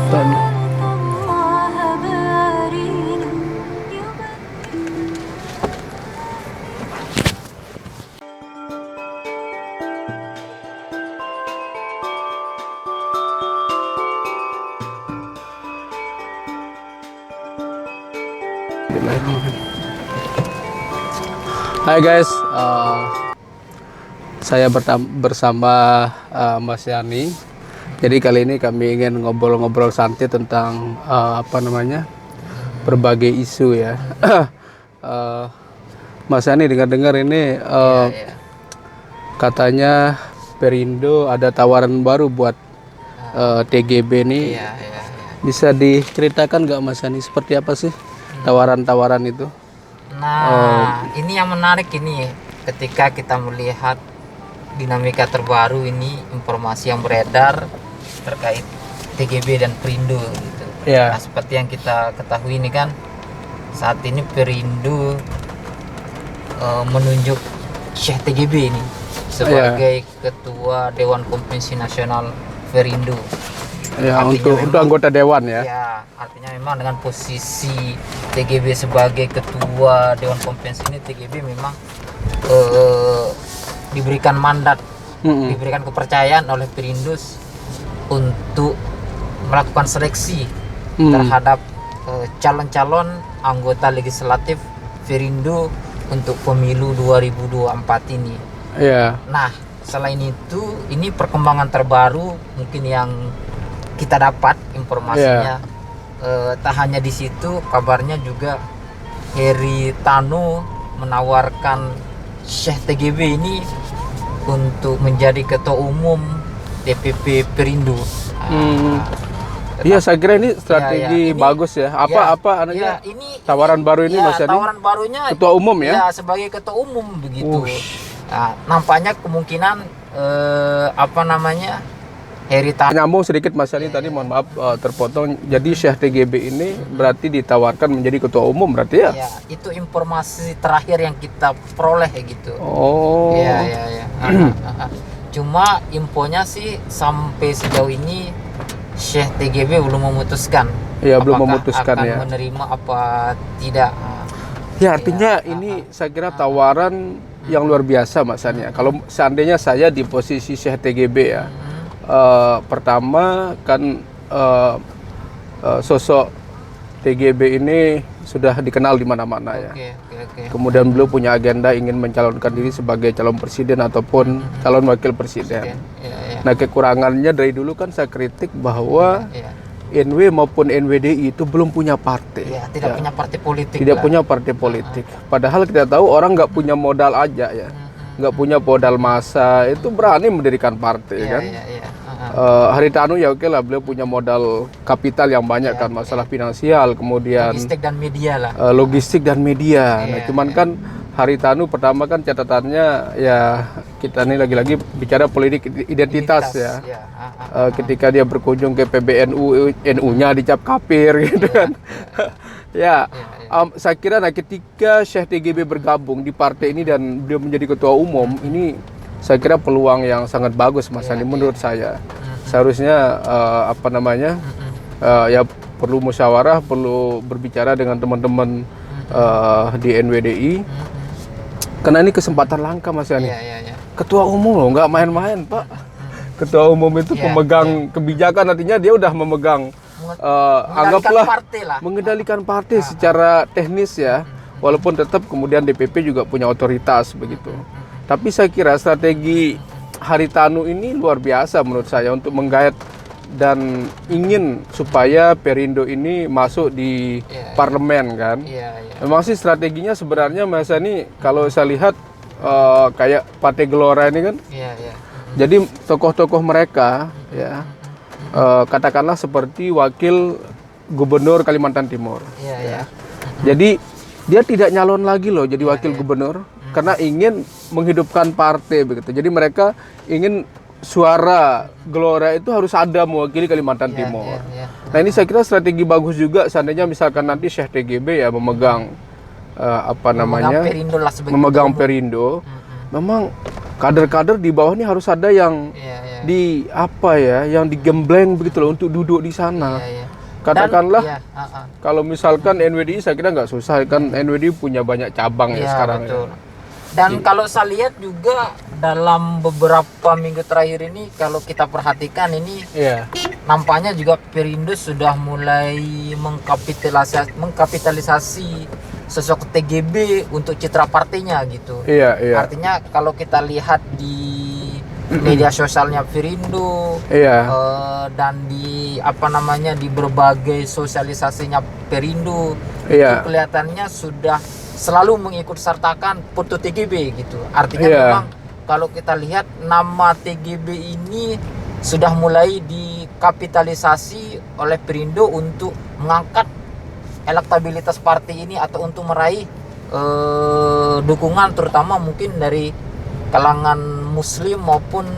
Dan Hai guys, saya bersama Mas Yani. Jadi kali ini kami ingin ngobrol-ngobrol santai tentang berbagai isu ya. Mas Yani dengar-dengar ini katanya Perindo ada tawaran baru buat TGB nih. Bisa diceritakan nggak Mas Yani seperti apa sih tawaran-tawaran itu? Nah, ini yang menarik ini ketika kita melihat dinamika terbaru ini, informasi yang beredar terkait TGB dan Perindo gitu. Ya. Nah, seperti yang kita ketahui ini kan saat ini Perindo menunjuk Syekh TGB ini sebagai ketua Dewan Konvensi Nasional Perindo. Ya, untuk anggota dewan ya. Ya, artinya memang dengan posisi TGB sebagai ketua Dewan Konvensi ini, TGB memang diberikan mandat, diberikan kepercayaan oleh Perindo untuk melakukan seleksi terhadap calon-calon anggota legislatif Perindo untuk pemilu 2024 ini. Ya. Nah, selain itu, ini perkembangan terbaru mungkin yang kita dapat informasinya. Tak hanya di situ, kabarnya juga Heri Tanu menawarkan Syekh TGB ini untuk menjadi ketua umum DPP Perindo. Iya, saya kira ini strategi bagus ya. Ini tawaran baru ini Mas Yani? Tawaran barunya ketua umum ya? Ya, sebagai ketua umum begitu. Nah, nampaknya kemungkinan Heri Tanu. Nyambung sedikit Mas Yani tadi, mohon maaf terpotong. Jadi Syekh TGB ini berarti ditawarkan menjadi ketua umum berarti ya? Ya, itu informasi terakhir yang kita peroleh gitu. Oh. Ya. Cuma infonya sih sampai sejauh ini Syekh TGB belum memutuskan. Ya, belum memutuskan akan ya. menerima apa tidak. Ya, artinya ini saya kira tawaran yang luar biasa Mas Yani. Kalau seandainya saya di posisi Syekh TGB ya. Pertama kan sosok TGB ini sudah dikenal di mana-mana ya. Kemudian beliau punya agenda ingin mencalonkan diri sebagai calon presiden ataupun calon wakil presiden. Nah, kekurangannya dari dulu kan saya kritik bahwa NW maupun NWDI itu belum punya partai. Tidak punya partai politik. Tidak punya partai politik. Padahal kita tahu orang nggak punya modal aja ya. Nggak punya modal massa itu berani mendirikan partai kan. Heri Tanu ya oke lah, beliau punya modal kapital yang banyak kan, masalah finansial, kemudian logistik dan media lah. Logistik dan media. Nah, cuman kan Heri Tanu pertama kan catatannya ya, kita ini lagi-lagi bicara politik identitas ya. Ketika dia berkunjung ke PBNU, NU-nya dicap kafir gitu kan. Saya kira ketika Syekh TGB bergabung di partai ini dan beliau menjadi ketua umum, ini saya kira peluang yang sangat bagus Mas Yani menurut saya. Seharusnya ya perlu musyawarah, perlu berbicara dengan teman-teman di NWDI. Karena ini kesempatan langka Mas Yani. Ketua umum loh, nggak main-main Pak. Ketua umum itu pemegang kebijakan, artinya dia udah memegang anggaplah mengendalikan partai secara teknis ya. Walaupun tetap kemudian DPP juga punya otoritas begitu. Tapi saya kira strategi Heri Tanu ini luar biasa menurut saya untuk menggait dan ingin supaya Perindo ini masuk di parlemen kan. Memang sih strateginya sebenarnya Mas Yani kalau saya lihat kayak Partai Gelora ini kan. Jadi tokoh-tokoh mereka ya katakanlah seperti wakil gubernur Kalimantan Timur. Jadi dia tidak nyalon lagi loh jadi wakil gubernur. Karena ingin menghidupkan partai begitu. Jadi mereka ingin suara Gelora itu harus ada mewakili Kalimantan Timur. Nah, ini saya kira strategi bagus juga seandainya misalkan nanti Syekh TGB ya memegang memegang Perindo. Memang kader-kader di bawah ini harus ada yang di apa ya, yang digembleng begitu loh untuk duduk di sana. Katakanlah kalau misalkan NWDI saya kira nggak susah kan, NWDI punya banyak cabang ya sekarang. Betul. Dan kalau saya lihat juga dalam beberapa minggu terakhir ini, kalau kita perhatikan ini, nampaknya juga Perindo sudah mulai mengkapitalisasi sosok TGB untuk citra partainya gitu. Artinya kalau kita lihat di media sosialnya Perindo, dan di di berbagai sosialisasinya Perindo, itu kelihatannya sudah selalu mengikut sertakan foto TGB gitu. Artinya memang kalau kita lihat nama TGB ini sudah mulai dikapitalisasi oleh Perindo untuk mengangkat elektabilitas partai ini atau untuk meraih dukungan terutama mungkin dari kalangan muslim maupun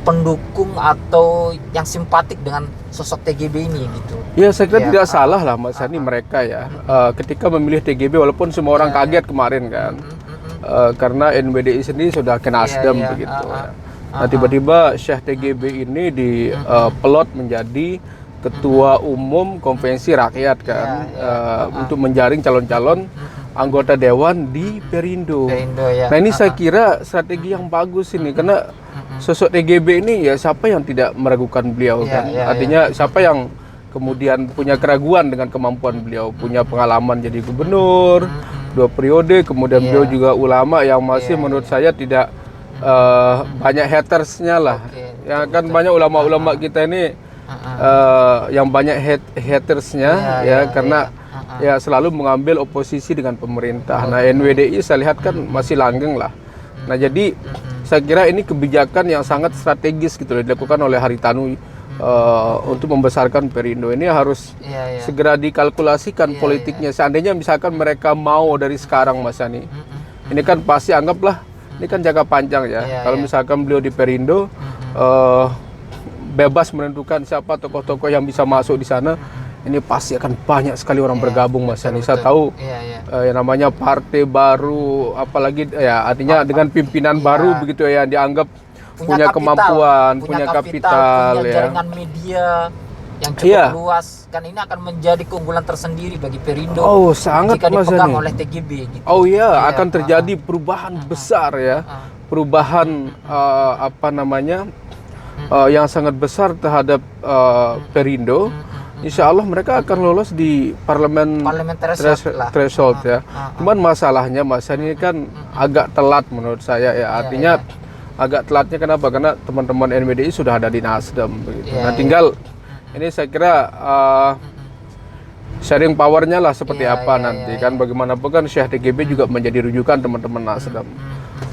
pendukung atau yang simpatik dengan sosok TGB ini gitu. Ya saya kira tidak salah lah Mas Sani mereka ya ketika memilih TGB walaupun semua orang kaget kemarin kan karena NWDI sendiri sudah ke Nasdem begitu. Nah tiba-tiba Syekh TGB ini dipelot menjadi ketua umum konvensi rakyat kan untuk menjaring calon-calon anggota dewan di Perindo. Nah ini saya kira strategi yang bagus ini karena sosok TGB ini ya siapa yang tidak meragukan beliau kan. Artinya siapa yang kemudian punya keraguan dengan kemampuan beliau, punya pengalaman jadi gubernur 2 periode, kemudian beliau juga ulama yang masih menurut saya tidak banyak hatersnya lah. Ya kan banyak ulama-ulama kita ini yang banyak hatersnya karena ya selalu mengambil oposisi dengan pemerintah. Nah NWDI saya lihat kan masih langgeng lah. Nah jadi saya kira ini kebijakan yang sangat strategis gitu loh dilakukan oleh Haritanu untuk membesarkan Perindo. Ini harus segera dikalkulasikan politiknya. Seandainya misalkan mereka mau dari sekarang Mas Yani, ini kan pasti anggaplah ini kan jangka panjang ya. Kalau misalkan beliau di Perindo bebas menentukan siapa tokoh-tokoh yang bisa masuk di sana, ini pasti akan banyak sekali orang bergabung Mas Yani. Saya tahu yang namanya partai baru, apalagi ya artinya dengan pimpinan baru begitu ya, yang dianggap punya kemampuan, punya kapital punya jaringan media yang cukup luas, kan ini akan menjadi keunggulan tersendiri bagi Perindo. Sangat jika Mas dipegang Yani oleh TGB gitu. Akan terjadi perubahan besar ya. Perubahan yang sangat besar terhadap Perindo. Insya Allah mereka akan lolos di parlemen threshold ya. Cuman masalahnya Mas ini kan agak telat menurut saya ya. Artinya agak telatnya kenapa? Karena teman-teman NWDI sudah ada di Nasdem begitu. Nah tinggal ini saya kira sharing powernya lah seperti apa nanti kan. Bagaimanapun kan Syekh TGB juga menjadi rujukan teman-teman Nasdem.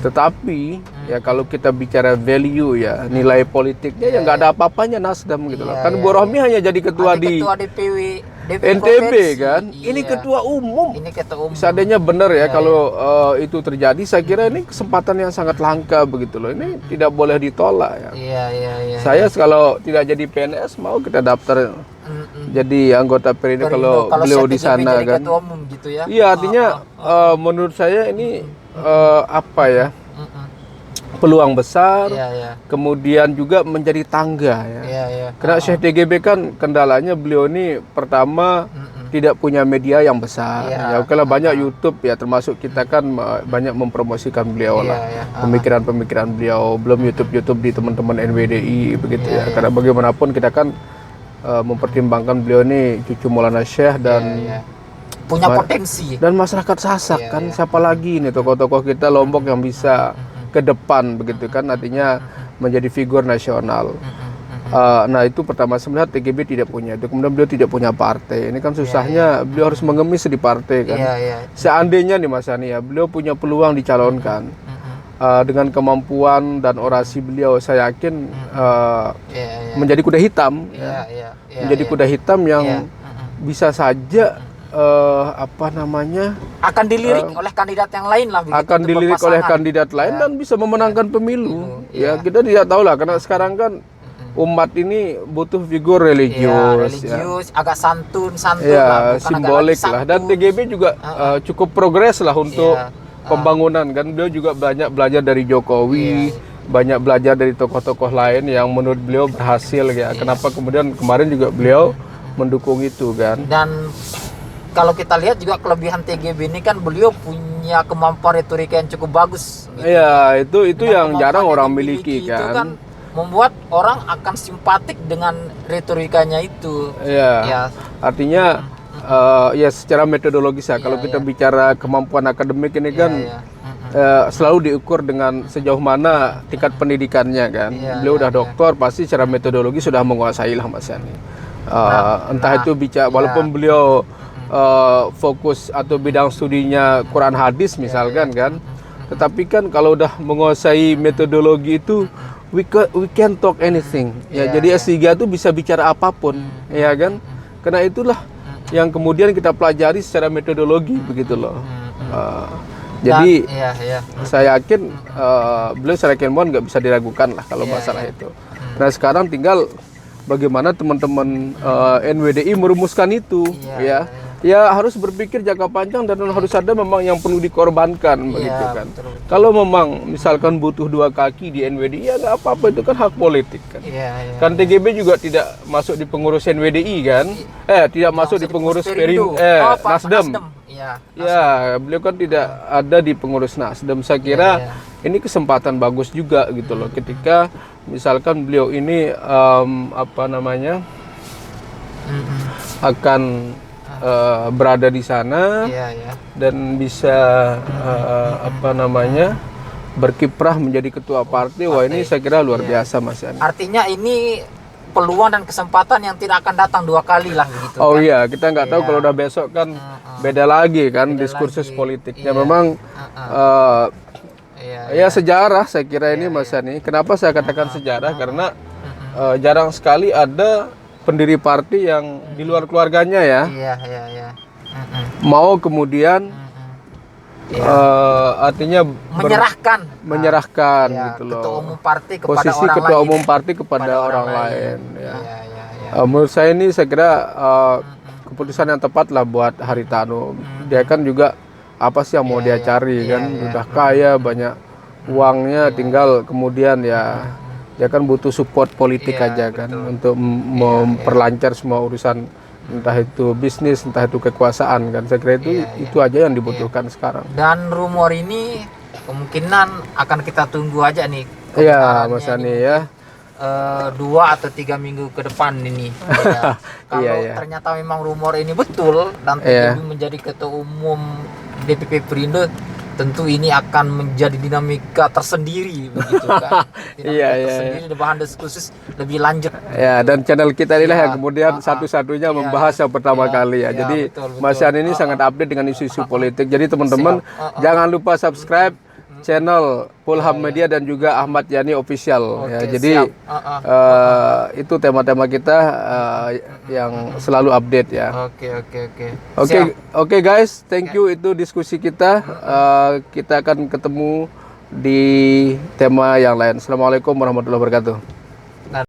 Tetapi ya kalau kita bicara value ya, nilai politiknya ya nggak ada apa-apanya Nasdem gitu loh. Kan Bu Rohmi hanya jadi ketua di DPW NTB kan. Ini ketua umum. Seandainya benar ya kalau itu terjadi, saya kira ini kesempatan yang sangat langka begitu loh. Ini tidak boleh ditolak ya. Saya kalau tidak jadi PNS mau kita daftar jadi anggota Perindo kalau beliau di sana kan. Ketua umum gitu ya. Iya artinya menurut saya ini peluang besar, kemudian juga menjadi tangga ya. Karena Syekh TGB kan kendalanya beliau ini pertama tidak punya media yang besar. Ya oke lah banyak YouTube ya, termasuk kita kan banyak mempromosikan beliau lah. Pemikiran-pemikiran beliau, belum YouTube di teman-teman NWDI begitu ya. Karena bagaimanapun kita kan mempertimbangkan beliau ini cucu Maulana Syekh dan punya potensi. Dan masyarakat Sasak kan siapa lagi nih tokoh-tokoh kita Lombok yang bisa ke depan begitu kan, artinya menjadi figur nasional. Nah itu pertama sebenarnya TGB tidak punya itu, kemudian beliau tidak punya partai. Ini kan susahnya beliau harus mengemis di partai kan. Seandainya nih Mas Yani ya, beliau punya peluang dicalonkan dengan kemampuan dan orasi beliau, saya yakin menjadi kuda hitam, menjadi kuda hitam yang bisa saja akan dilirik oleh kandidat yang lain lah begitu, akan dilirik oleh kandidat lain dan bisa memenangkan pemilu. Ya kita tidak tahu lah karena sekarang kan umat ini butuh figur religius, agak santun lah, simbolik lah. Dan TGB juga cukup progres lah untuk pembangunan kan. Beliau juga banyak belajar dari Jokowi, banyak belajar dari tokoh-tokoh lain yang menurut beliau berhasil ya. Kenapa kemudian kemarin juga beliau mendukung itu kan. Dan kalau kita lihat juga kelebihan TGB ini kan beliau punya kemampuan retorika yang cukup bagus. Iya, itu yang jarang orang dimiliki miliki itu kan. Membuat orang akan simpatik dengan retorikanya itu. Iya. Ya. Artinya ya secara metodologis ya. Kalau kita bicara kemampuan akademik ini kan selalu diukur dengan sejauh mana tingkat pendidikannya kan. Beliau udah doktor, pasti secara metodologi sudah menguasai lah Mas Yani. Entah itu bicara walaupun beliau fokus atau bidang studinya Quran hadis misalkan kan. Tetapi kan kalau udah menguasai metodologi itu we can talk anything. Ya, jadi S3 itu bisa bicara apapun, ya kan? Karena itulah yang kemudian kita pelajari secara metodologi begitu loh. Jadi saya yakin beliau secara ilmuwan nggak bisa diragukan lah kalau masalah itu. Nah sekarang tinggal bagaimana teman-teman NWDI merumuskan itu, ya harus berpikir jangka panjang dan harus ada memang yang perlu dikorbankan begitu kan. Betul. Kalau memang misalkan butuh 2 kaki di NWDI ya nggak apa-apa, itu kan hak politik kan. Kan TGB juga tidak masuk di pengurus NWDI kan, tidak masuk di pengurus Nasdem. Ya, beliau kan tidak ada di pengurus Nasdem. Saya kira ini kesempatan bagus juga gitu loh, ketika misalkan beliau ini akan berada di sana dan bisa berkiprah menjadi ketua partai. Wah ini saya kira luar biasa Mas Yani. Artinya ini peluang dan kesempatan yang tidak akan datang 2 kali lah begitu. Oh iya, kita nggak tahu kalau udah besok kan beda lagi kan diskursus politiknya. Memang ya sejarah saya kira ini Mas Yani. Kenapa saya katakan sejarah? Karena jarang sekali ada pendiri partai yang di luar keluarganya ya. Mau kemudian artinya menyerahkan gitu loh. Ketua umum partai kepada posisi orang ketua lain. umum partai kepada orang lain. Ya. Menurut saya ini saya kira keputusan yang tepat lah buat Haritanu. Dia kan juga apa sih yang mau dia cari kan, udah kaya, banyak uangnya, tinggal kemudian dia kan butuh support politik aja kan untuk memperlancar semua urusan, entah itu bisnis, entah itu kekuasaan kan. Saya kira itu aja yang dibutuhkan sekarang. Dan rumor ini kemungkinan akan kita tunggu aja nih. Iya Mas Yani ya. 2 atau 3 minggu ke depan ini. Kalau ternyata memang rumor ini betul dan TGB menjadi ketua umum DPP Perindo, tentu ini akan menjadi dinamika tersendiri begitu kan. Tersendiri, bahan diskusi lebih lanjut. Ya, dan channel kita inilah yang kemudian satu-satunya membahas yang pertama kali ya. Jadi Mas Yani ini sangat update dengan isu-isu politik. Jadi teman-teman jangan lupa subscribe channel Pulham Media dan juga Ahmad Yani Official. Jadi itu tema-tema kita yang selalu update ya. Oke guys, thank you, itu diskusi kita. Kita akan ketemu di tema yang lain. Assalamualaikum warahmatullahi wabarakatuh.